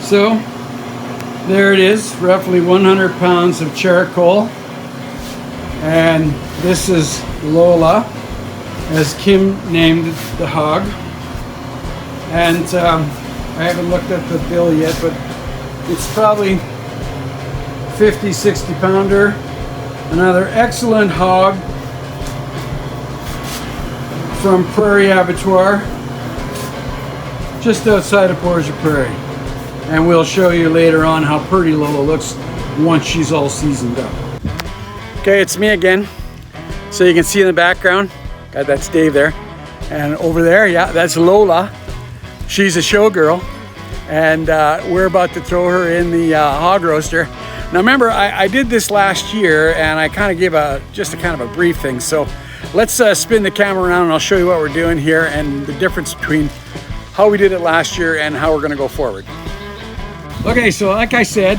So there it is, roughly 100 pounds of charcoal. And this is Lola, as Kim named the hog. And I haven't looked at the bill yet, but it's probably 50, 60 pounder. Another excellent hog from Prairie Abattoir, just outside of Portage Prairie. And we'll show you later on how pretty Lola looks once she's all seasoned up. Okay, it's me again. So you can see in the background, that's Dave there. And over there, yeah, that's Lola. She's a showgirl. And we're about to throw her in the hog roaster. Now remember, I did this last year and I kind of gave just a kind of a brief thing. So let's spin the camera around and I'll show you what we're doing here and the difference between how we did it last year and how we're gonna go forward. Okay, so like I said,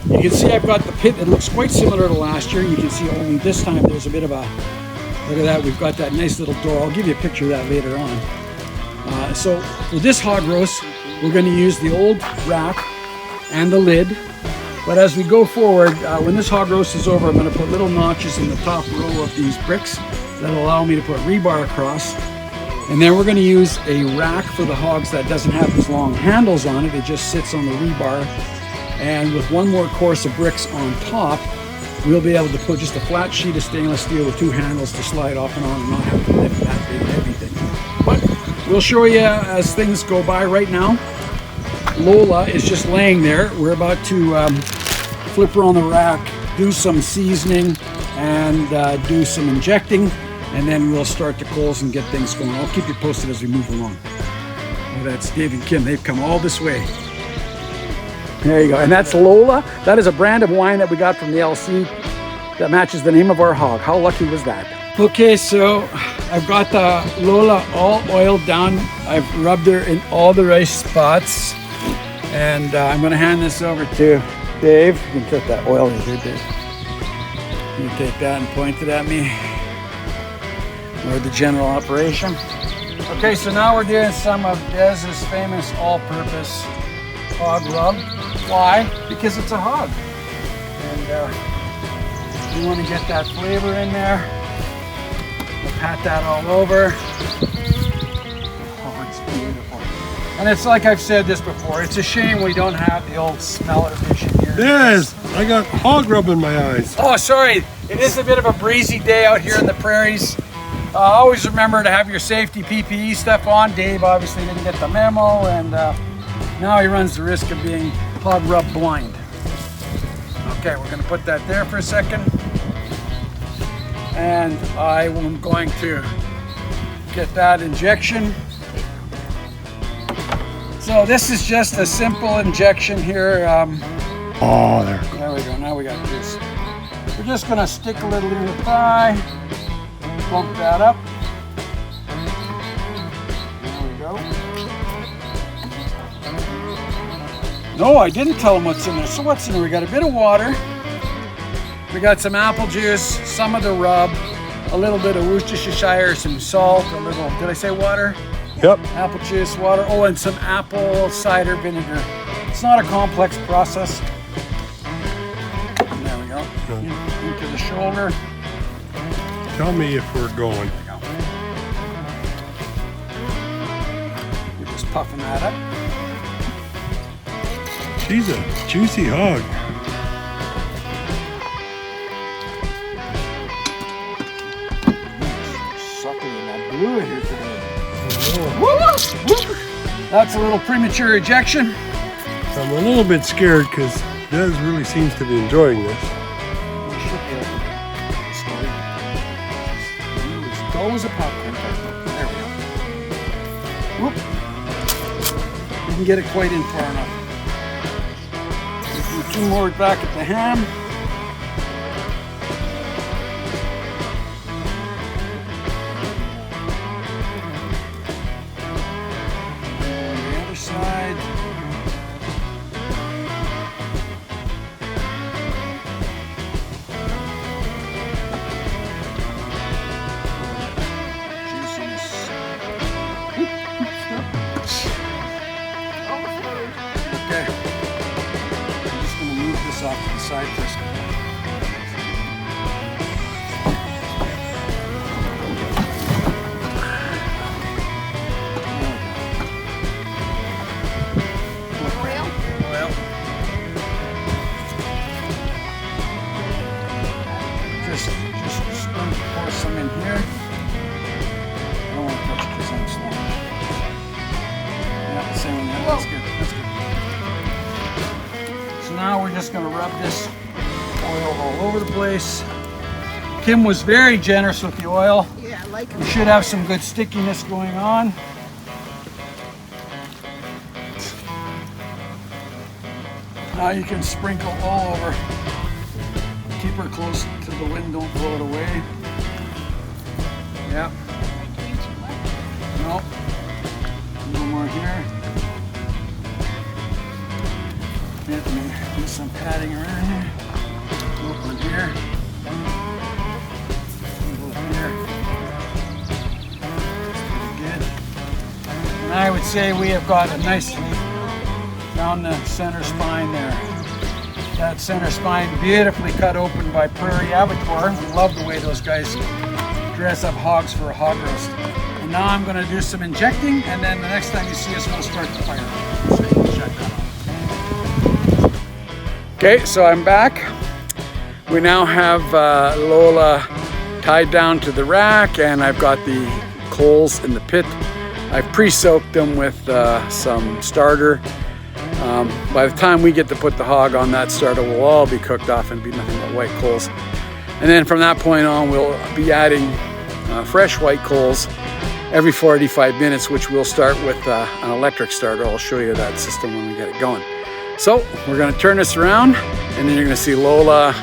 you can see I've got the pit that looks quite similar to last year. You can see only this time there's a bit of a, look at that, we've got that nice little door. I'll give you a picture of that later on. So for this hog roast, we're gonna use the old rack and the lid. But as we go forward, when this hog roast is over, I'm gonna put little notches in the top row of these bricks that'll allow me to put rebar across. And then we're gonna use a rack for the hogs that doesn't have these long handles on it. It just sits on the rebar. And with one more course of bricks on top, we'll be able to put just a flat sheet of stainless steel with two handles to slide off and on and not have to lift that big everything. But we'll show you as things go by right now. Lola is just laying there. We're about to flip her on the rack, do some seasoning and do some injecting, and then we'll start the coals and get things going. I'll keep you posted as we move along. Oh, that's Dave and Kim. They've come all this way. There you go. And that's Lola. That is a brand of wine that we got from the LC that matches the name of our hog. How lucky was that? Okay, so I've got the Lola all oiled down. I've rubbed her in all the right spots. And I'm going to hand this over to Dave. You can put that oil in here, Dave. You can take that and point it at me. Or the general operation. Okay, so now we're doing some of Dez's famous all-purpose hog rub. Why? Because it's a hog. And you want to get that flavor in there. We'll pat that all over. Oh, it's beautiful. And it's like I've said this before, it's a shame we don't have the old smeller machine here. Yes, I got hog rub in my eyes. Oh, sorry. It is a bit of a breezy day out here in the prairies. Always remember to have your safety PPE stuff on. Dave obviously didn't get the memo, and now he runs the risk of being hog rub blind. Okay, we're going to put that there for a second. And I am going to get that injection. So this is just a simple injection here. Oh, there. There we go. Now we got juice. We're just going to stick a little in the thigh. Bump that up. There we go. No, I didn't tell them what's in there. So what's in there? We got a bit of water. We got some apple juice, some of the rub, a little bit of Worcestershire, some salt, a little, did I say water? Yep. Apple juice, water, oh, and some apple cider vinegar. It's not a complex process. And there we go. Into the shoulder. Tell me if we're going. We're just puffing that up. She's a juicy hog. Sucking in that fluid here today. That's a little premature ejection. I'm a little bit scared because Dez really seems to be enjoying this. We should be able to slowly. As slow as a popcorn. There we go. Whoop. You can get it quite in far enough. Do two more back at the ham. And the other side. Juiciness. this off to the side first. Oil. Just pour some in here. I don't want to touch it because I'm slow. Yeah, the same one. Yeah, that's good. That's good. So now we're just going to rub this oil all over the place. Kim was very generous with the oil. Yeah, I like We should have some good stickiness going on. Now you can sprinkle all over. Keep her close to the wind, don't blow it away. Yeah. No. A little more here. Let me do some padding around here. A little one here. A little here. That's pretty good. And I would say we have got a nice down the center spine there. That center spine beautifully cut open by Prairie Abattoir. Love the way those guys dress up hogs for a hog roast. And now I'm going to do some injecting, and then the next time you see us, we'll start the fire. Okay, so I'm back. We now have Lola tied down to the rack, and I've got the coals in the pit. I've pre-soaked them with some starter. By the time we get to put the hog on, that starter will all be cooked off and be nothing but white coals. And then from that point on, we'll be adding fresh white coals every 45 minutes, which we'll start with an electric starter. I'll show you that system when we get it going. So we're going to turn this around, and then you're going to see Lola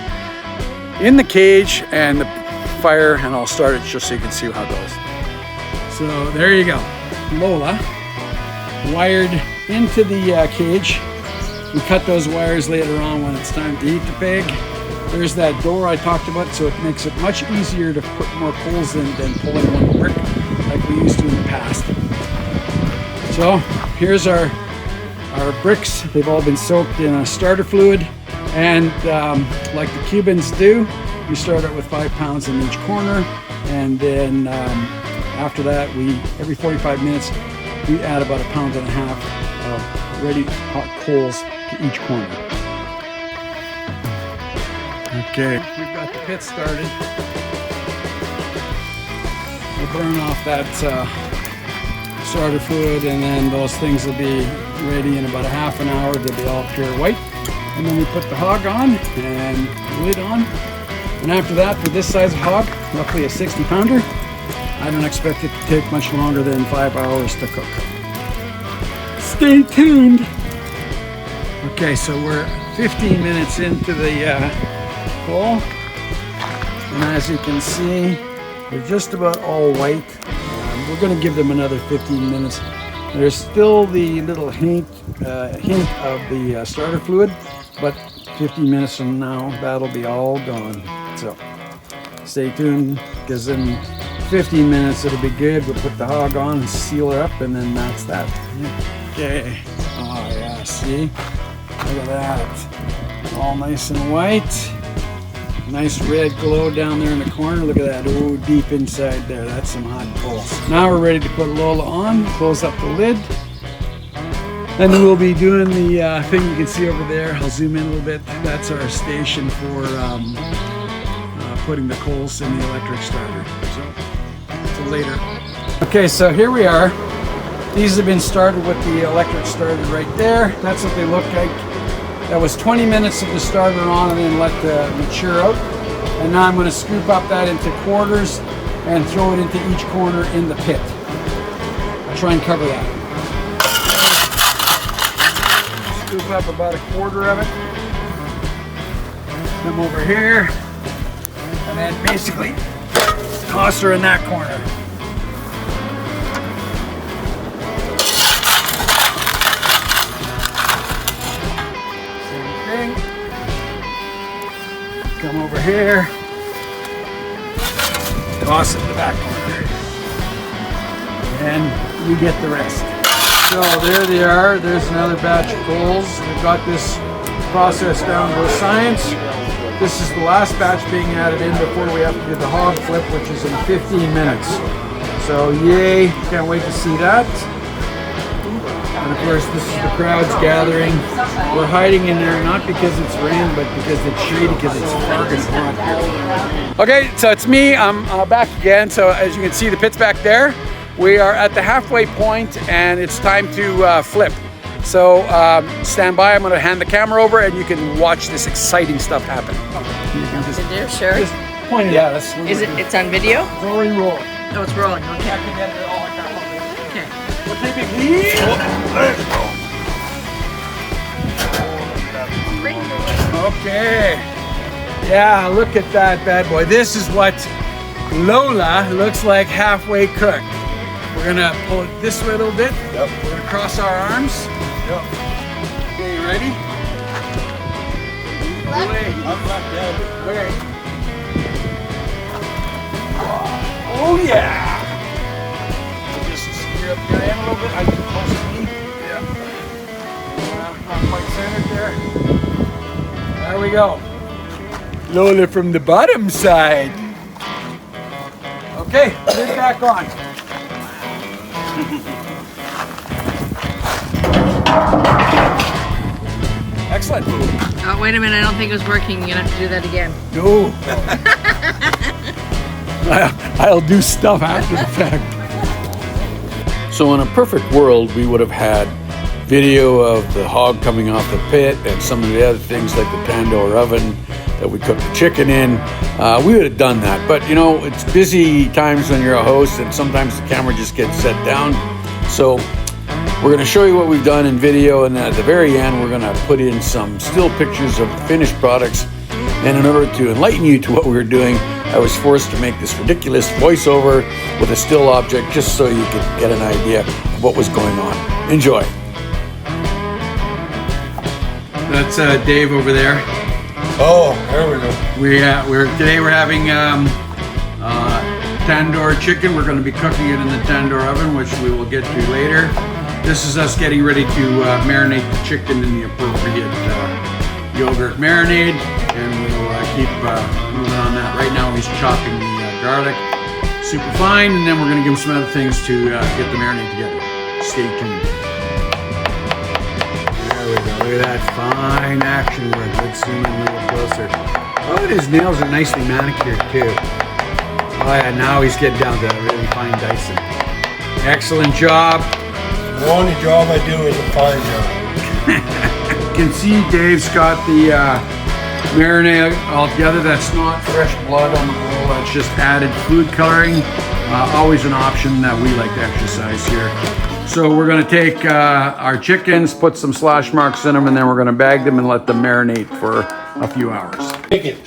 in the cage and the fire, and I'll start it just so you can see how it goes. So there you go. Lola wired into the cage. We cut those wires later on when it's time to eat the pig. There's that door I talked about, so it makes it much easier to put more coals in than pulling one brick like we used to in the past. So here's our bricks. They've all been soaked in a starter fluid, and like the Cubans do, we start out with 5 pounds in each corner, and then after that, every 45 minutes we add about 1.5 pounds of ready hot coals to each corner. Okay, we've got the pit started. We'll burn off that starter fluid, and then those things will be ready in about a half an hour. They'll be all pure white. And then we put the hog on and lid on. And after that, for this size of hog, roughly a 60-pounder, I don't expect it to take much longer than 5 hours to cook. Stay tuned. Okay, so we're 15 minutes into the coal, and as you can see, they're just about all white. We're going to give them another 15 minutes. There's still the little hint of the starter fluid, but 15 minutes from now, that'll be all gone. So stay tuned, because in 15 minutes it'll be good. We'll put the hog on and seal her up, and then that's that. Okay. Oh yeah, see? Look at that. All nice and white. Nice red glow down there in the corner. Look at that. Oh, deep inside there. That's some hot coals. Now we're ready to put Lola on. Close up the lid. And then we'll be doing the thing you can see over there. I'll zoom in a little bit. That's our station for putting the coals in the electric starter. So later. Okay, so here we are. These have been started with the electric starter right there. That's what they look like. That was 20 minutes of the starter on and then let mature out. And now I'm going to scoop up that into quarters and throw it into each corner in the pit. I'll try and cover that. Scoop up about a quarter of it. Come over here. And then basically toss her in that corner. Come over here, toss it in the back corner, and you get the rest. So there they are. There's another batch of coals. We've got this process down to a science. This is the last batch being added in before we have to do the hog flip, which is in 15 minutes. So yay, can't wait to see that. And of course, this is the crowds gathering. We're hiding in there not because it's rain, but because it's shady, because it's fucking hot. Okay, so it's me. I'm back again. So as you can see, the pit's back there. We are at the halfway point, and it's time to flip. So stand by. I'm going to hand the camera over, and you can watch this exciting stuff happen. You can just, sure. Just point it at us. Is it? It's on video? It's already rolling. Oh, it's rolling. Okay. Okay. We'll take it easy. Okay. Yeah, look at that bad boy. This is what Lola looks like halfway cooked. We're gonna pull it this way a little bit. Yep. We're gonna cross our arms. Yep. Okay, you ready? Away. Okay. Oh yeah! Just steer up your hand a little bit. I can close to me. Yeah. Not quite centered there. There we go. Lola from the bottom side. Okay, lid back on. Excellent. Oh, wait a minute. I don't think it was working. You're going to have to do that again. No. I'll do stuff after the fact. So in a perfect world, we would have had video of the hog coming off the pit and some of the other things like the tandoor oven that we cook the chicken in. We would have done that. But you know, it's busy times when you're a host and sometimes the camera just gets set down. So we're going to show you what we've done in video, and at the very end we're going to put in some still pictures of the finished products. And in order to enlighten you to what we were doing, I was forced to make this ridiculous voiceover with a still object just so you could get an idea of what was going on. Enjoy. That's Dave over there. Oh, there we go. Today we're having tandoor chicken. We're going to be cooking it in the tandoor oven, which we will get to later. This is us getting ready to marinate the chicken in the appropriate yogurt marinade, and we'll keep moving on that. Right now he's chopping the garlic super fine, and then we're going to give him some other things to get the marinade together. Stay tuned. There we go. Look at that fine action work. Let's zoom in a little closer. Oh, and his nails are nicely manicured too. Oh yeah, now he's getting down to really fine dicing. Excellent job. The only job I do is a fine job. You can see Dave's got the marinade all together. That's not fresh blood on the bowl. That's just added food coloring. Always an option that we like to exercise here. So we're going to take our chickens, put some slash marks in them, and then we're going to bag them and let them marinate for a few hours.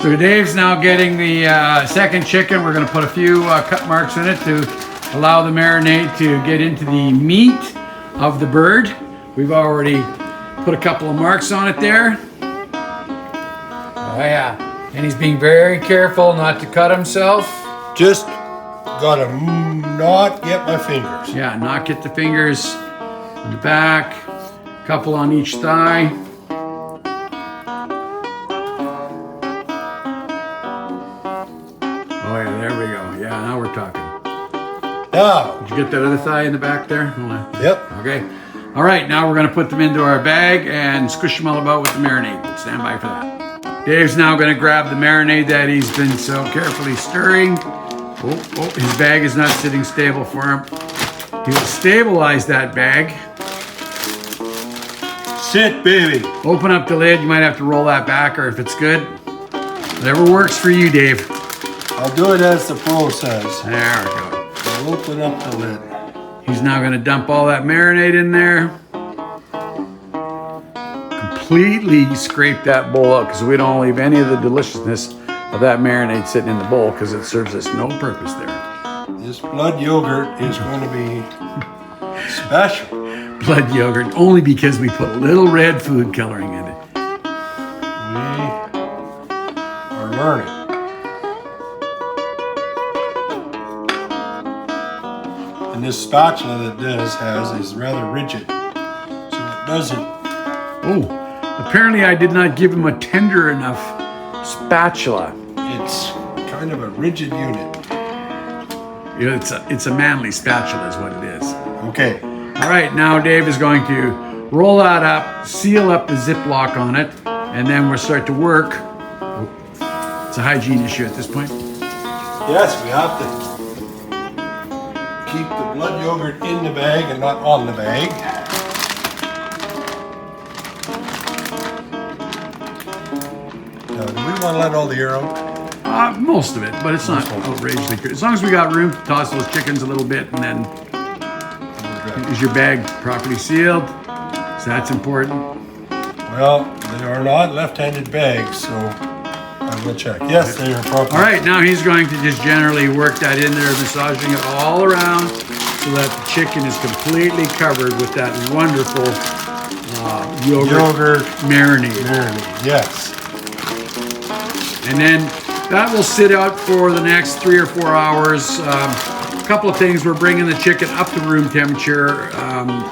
So Dave's now getting the second chicken. We're going to put a few cut marks in it to allow the marinade to get into the meat of the bird. We've already put a couple of marks on it there. Oh yeah, and he's being very careful not to cut himself. Just gotta not get my fingers. Yeah, not get the fingers on the back, couple on each thigh. Oh yeah, there we go. Yeah, now we're talking. Now. Did you get that other thigh in the back there? Yep. Okay. All right, now we're gonna put them into our bag and squish them all about with the marinade. Stand by for that. Dave's now gonna grab the marinade that he's been so carefully stirring. Oh, his bag is not sitting stable for him. To stabilize that bag, Sit, baby. open up the lid. You might have to roll that back, or if it's good, whatever works for you, Dave. I'll do it as the pro says. There we go. I'll open up the lid. He's now going to dump all that marinade in there. Completely scrape that bowl out because we don't leave any of the deliciousness of that marinade sitting in the bowl because it serves us no purpose there. This blood yogurt is going to be special. Blood yogurt, only because we put a little red food coloring in it. We are learning. And this spatula that Des has is rather rigid, so it doesn't. Oh, Apparently I did not give him a tender enough spatula. It's kind of a rigid unit. It's a manly spatula is what it is. Okay. All right, now Dave is going to roll that up, seal up the Ziploc on it, and then we'll start to work. It's a hygiene issue at this point. Yes, we have to keep the blood yogurt in the bag and not on the bag. Now, do we want to let all the air out? Most of it, but it's not outrageously good. As long as we got room to toss those chickens a little bit, and then is your bag properly sealed? So that's important. Well, they are not left-handed bags, so I will check. Yes, they are properly. All right, now he's going to just generally work that in there, massaging it all around so that the chicken is completely covered with that wonderful yogurt marinade. Yes. And then that will sit out for the next 3 or 4 hours. A couple of things, we're bringing the chicken up to room temperature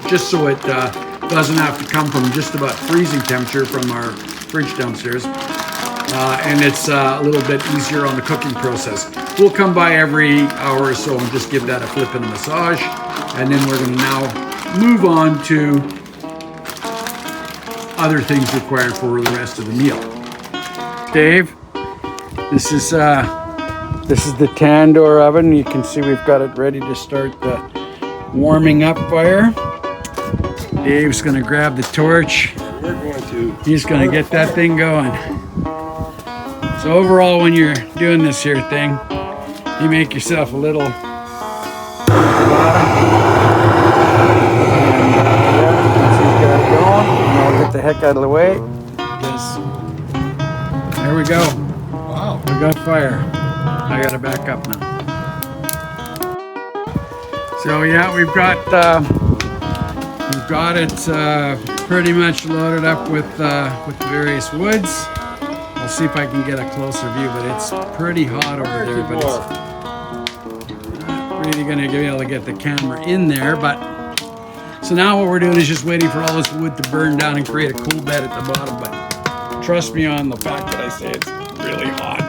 just so it doesn't have to come from just about freezing temperature from our fridge downstairs. And it's a little bit easier on the cooking process. We'll come by every hour or so and just give that a flip and a massage. And then we're going to now move on to other things required for the rest of the meal. Dave, this is the tandoor oven. You can see we've got it ready to start the warming up fire. Dave's going to grab the torch. We're going to. He's going to get that thing going. So overall, when you're doing this here thing, you make yourself a little bottom. And I'll get the heck out of the way. There we go. Wow. We got fire. I gotta back up now. So yeah, we've got it pretty much loaded up with the various woods. I'll see if I can get a closer view, but it's pretty hot over there. But it's not really gonna be able to get the camera in there. But so now what we're doing is just waiting for all this wood to burn down and create a cool bed at the bottom. But trust me on the fact that I say it's really hot.